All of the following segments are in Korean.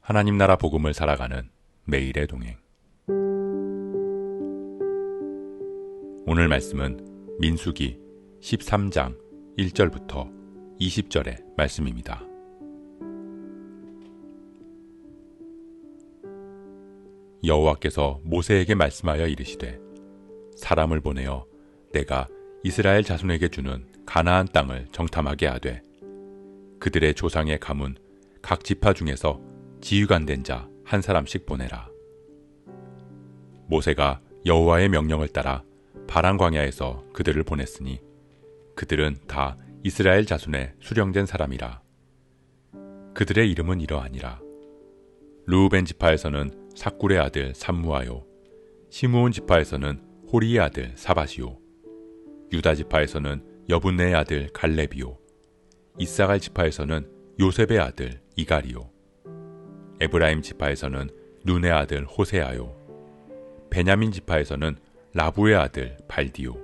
하나님 나라 복음을 살아가는 매일의 동행. 오늘 말씀은 민수기 13장 1절부터 20절의 말씀입니다. 여호와께서 모세에게 말씀하여 이르시되 사람을 보내어 내가 이스라엘 자손에게 주는 가나안 땅을 정탐하게 하되 그들의 조상의 가문 각 지파 중에서 지휘관된 자 한 사람씩 보내라. 모세가 여호와의 명령을 따라 바란 광야에서 그들을 보냈으니 그들은 다 이스라엘 자손의 수령된 사람이라. 그들의 이름은 이러하니라. 르우벤 지파에서는 삭굴의 아들 삼무아요, 시므온 지파에서는 호리의 아들 사밧이요, 유다 지파에서는 여분네의 아들 갈렙이요, 이사갈 지파에서는 요셉의 아들 이갈이요, 에브라임 지파에서는 눈의 아들 호세아요, 베냐민 지파에서는 라부의 아들 발디요,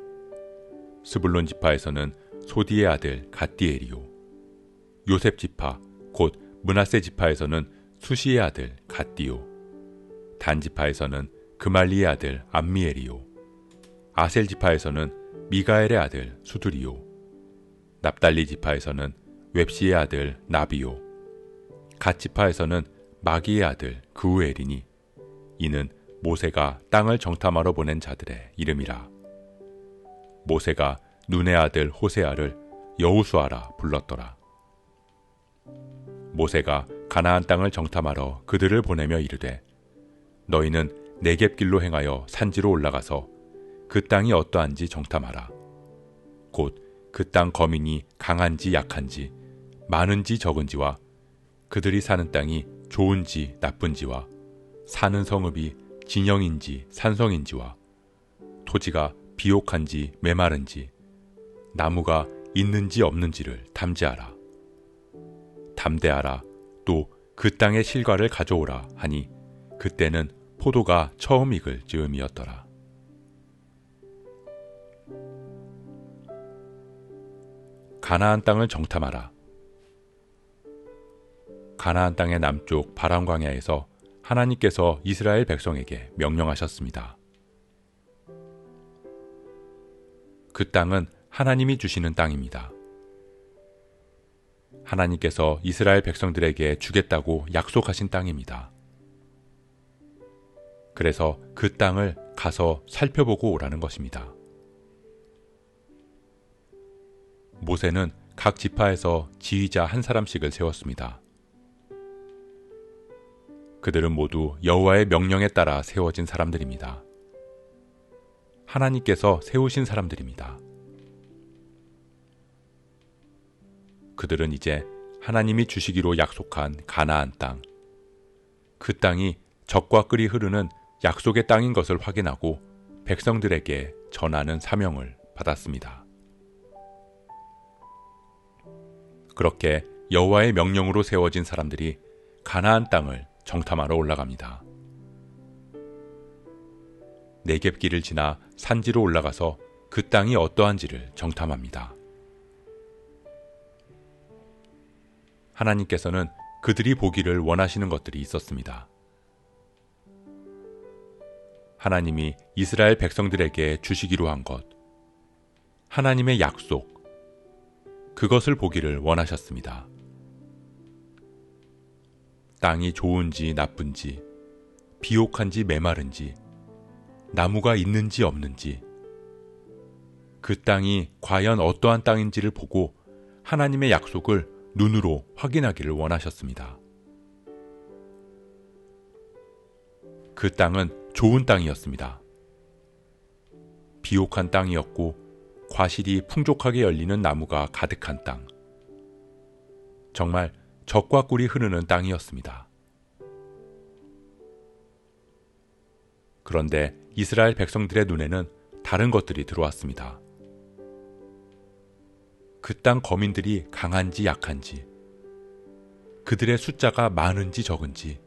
스불론 지파에서는 소디의 아들 갓디엘이요, 요셉 지파 곧 므낫세 지파에서는 수시의 아들 갓디요, 단 지파에서는 그말리의 아들 암미엘이요, 아셀 지파에서는 미가엘의 아들 수두리요, 납달리 지파에서는 웹시의 아들 나비요, 갓 지파에서는 마기의 아들 그우엘이니 이는 모세가 땅을 정탐하러 보낸 자들의 이름이라. 모세가 눈의 아들 호세아를 여우수아라 불렀더라. 모세가 가나안 땅을 정탐하러 그들을 보내며 이르되 너희는 네겝길로 행하여 산지로 올라가서 그 땅이 어떠한지 정탐하라. 곧 그 땅 거민이 강한지 약한지 많은지 적은지와 그들이 사는 땅이 좋은지 나쁜지와 사는 성읍이 진영인지 산성인지와 토지가 비옥한지 메마른지 나무가 있는지 없는지를 탐지하라. 담대하라. 또 그 땅의 실과를 가져오라 하니 그때는 포도가 처음 익을 즈음이었더라. 가나안 땅을 정탐하라. 가나안 땅의 남쪽 바란 광야에서 하나님께서 이스라엘 백성에게 명령하셨습니다. 그 땅은 하나님이 주시는 땅입니다. 하나님께서 이스라엘 백성들에게 주겠다고 약속하신 땅입니다. 그래서 그 땅을 가서 살펴보고 오라는 것입니다. 모세는 각 지파에서 지휘자 한 사람씩을 세웠습니다. 그들은 모두 여호와의 명령에 따라 세워진 사람들입니다. 하나님께서 세우신 사람들입니다. 그들은 이제 하나님이 주시기로 약속한 가나안 땅, 그 땅이 젖과 꿀이 흐르는 약속의 땅인 것을 확인하고 백성들에게 전하는 사명을 받았습니다. 그렇게 여호와의 명령으로 세워진 사람들이 가나안 땅을 정탐하러 올라갑니다. 네겝길을 지나 산지로 올라가서 그 땅이 어떠한지를 정탐합니다. 하나님께서는 그들이 보기를 원하시는 것들이 있었습니다. 하나님이 이스라엘 백성들에게 주시기로 한 것, 하나님의 약속, 그것을 보기를 원하셨습니다. 땅이 좋은지 나쁜지, 비옥한지 메마른지, 나무가 있는지 없는지, 그 땅이 과연 어떠한 땅인지를 보고 하나님의 약속을 눈으로 확인하기를 원하셨습니다. 그 땅은 좋은 땅이었습니다. 비옥한 땅이었고 과실이 풍족하게 열리는 나무가 가득한 땅. 정말 젖과 꿀이 흐르는 땅이었습니다. 그런데 이스라엘 백성들의 눈에는 다른 것들이 들어왔습니다. 그 땅 거민들이 강한지 약한지, 그들의 숫자가 많은지 적은지,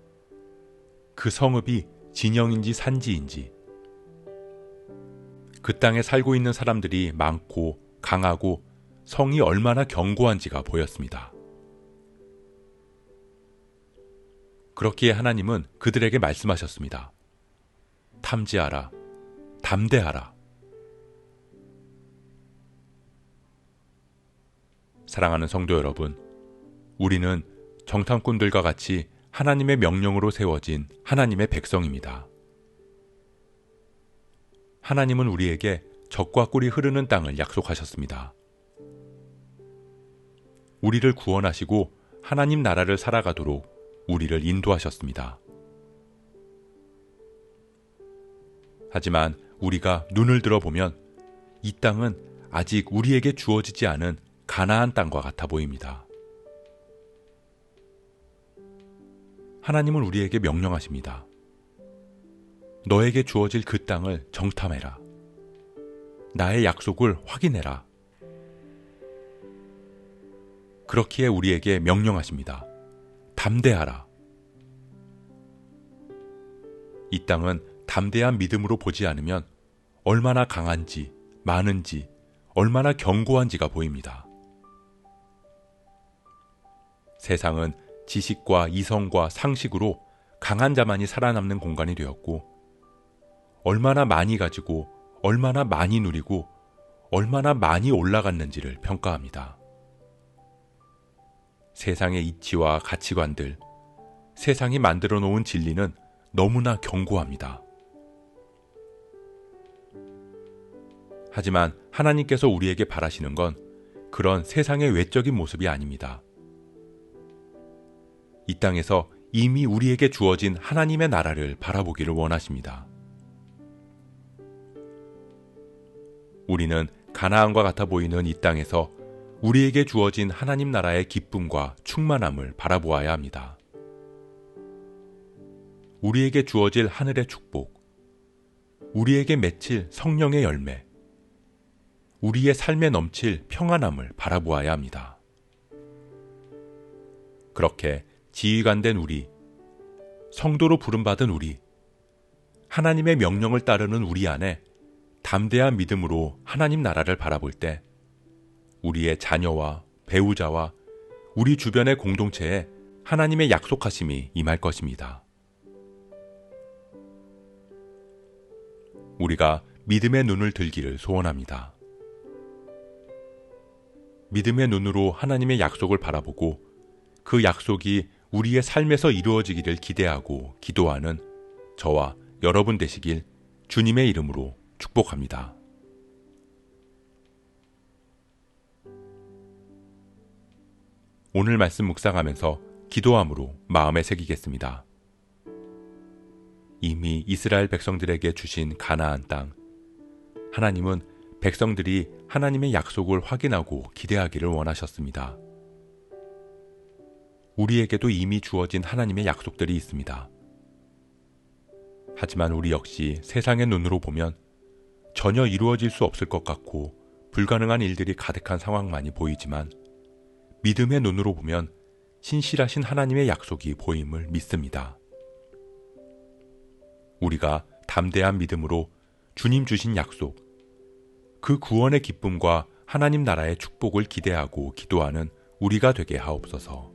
그 성읍이 진영인지 산지인지, 그 땅에 살고 있는 사람들이 많고 강하고 성이 얼마나 견고한지가 보였습니다. 그렇기에 하나님은 그들에게 말씀하셨습니다. 탐지하라, 담대하라. 사랑하는 성도 여러분, 우리는 정탐꾼들과 같이 하나님의 명령으로 세워진 하나님의 백성입니다. 하나님은 우리에게 젖과 꿀이 흐르는 땅을 약속하셨습니다. 우리를 구원하시고 하나님 나라를 살아가도록 우리를 인도하셨습니다. 하지만 우리가 눈을 들어보면 이 땅은 아직 우리에게 주어지지 않은 가나안 땅과 같아 보입니다. 하나님은 우리에게 명령하십니다. 너에게 주어질 그 땅을 정탐해라. 나의 약속을 확인해라. 그렇기에 우리에게 명령하십니다. 담대하라. 이 땅은 담대한 믿음으로 보지 않으면 얼마나 강한지, 많은지, 얼마나 견고한지가 보입니다. 세상은 지식과 이성과 상식으로 강한 자만이 살아남는 공간이 되었고, 얼마나 많이 가지고, 얼마나 많이 누리고, 얼마나 많이 올라갔는지를 평가합니다. 세상의 이치와 가치관들, 세상이 만들어 놓은 진리는 너무나 견고합니다. 하지만 하나님께서 우리에게 바라시는 건 그런 세상의 외적인 모습이 아닙니다. 이 땅에서 이미 우리에게 주어진 하나님의 나라를 바라보기를 원하십니다. 우리는 가나안과 같아 보이는 이 땅에서 우리에게 주어진 하나님 나라의 기쁨과 충만함을 바라보아야 합니다. 우리에게 주어질 하늘의 축복, 우리에게 맺힐 성령의 열매, 우리의 삶에 넘칠 평안함을 바라보아야 합니다. 그렇게 지휘관된 우리, 성도로 부름받은 우리, 하나님의 명령을 따르는 우리 안에 담대한 믿음으로 하나님 나라를 바라볼 때 우리의 자녀와 배우자와 우리 주변의 공동체에 하나님의 약속하심이 임할 것입니다. 우리가 믿음의 눈을 들기를 소원합니다. 믿음의 눈으로 하나님의 약속을 바라보고 그 약속이 우리의 삶에서 이루어지기를 기대하고 기도하는 저와 여러분 되시길 주님의 이름으로 축복합니다. 오늘 말씀 묵상하면서 기도함으로 마음에 새기겠습니다. 이미 이스라엘 백성들에게 주신 가나안 땅, 하나님은 백성들이 하나님의 약속을 확인하고 기대하기를 원하셨습니다. 우리에게도 이미 주어진 하나님의 약속들이 있습니다. 하지만 우리 역시 세상의 눈으로 보면 전혀 이루어질 수 없을 것 같고 불가능한 일들이 가득한 상황만이 보이지만 믿음의 눈으로 보면 신실하신 하나님의 약속이 보임을 믿습니다. 우리가 담대한 믿음으로 주님 주신 약속, 그 구원의 기쁨과 하나님 나라의 축복을 기대하고 기도하는 우리가 되게 하옵소서.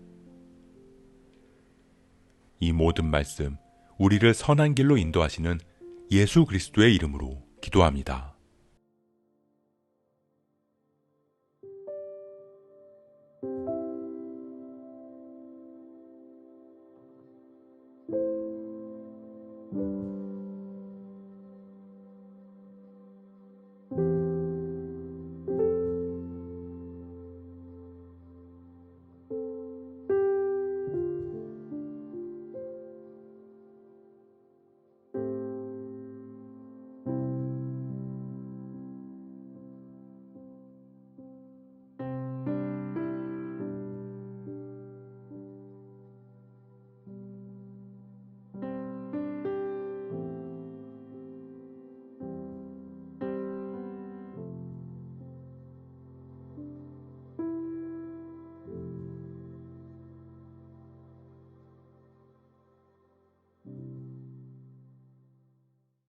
이 모든 말씀, 우리를 선한 길로 인도하시는 예수 그리스도의 이름으로 기도합니다.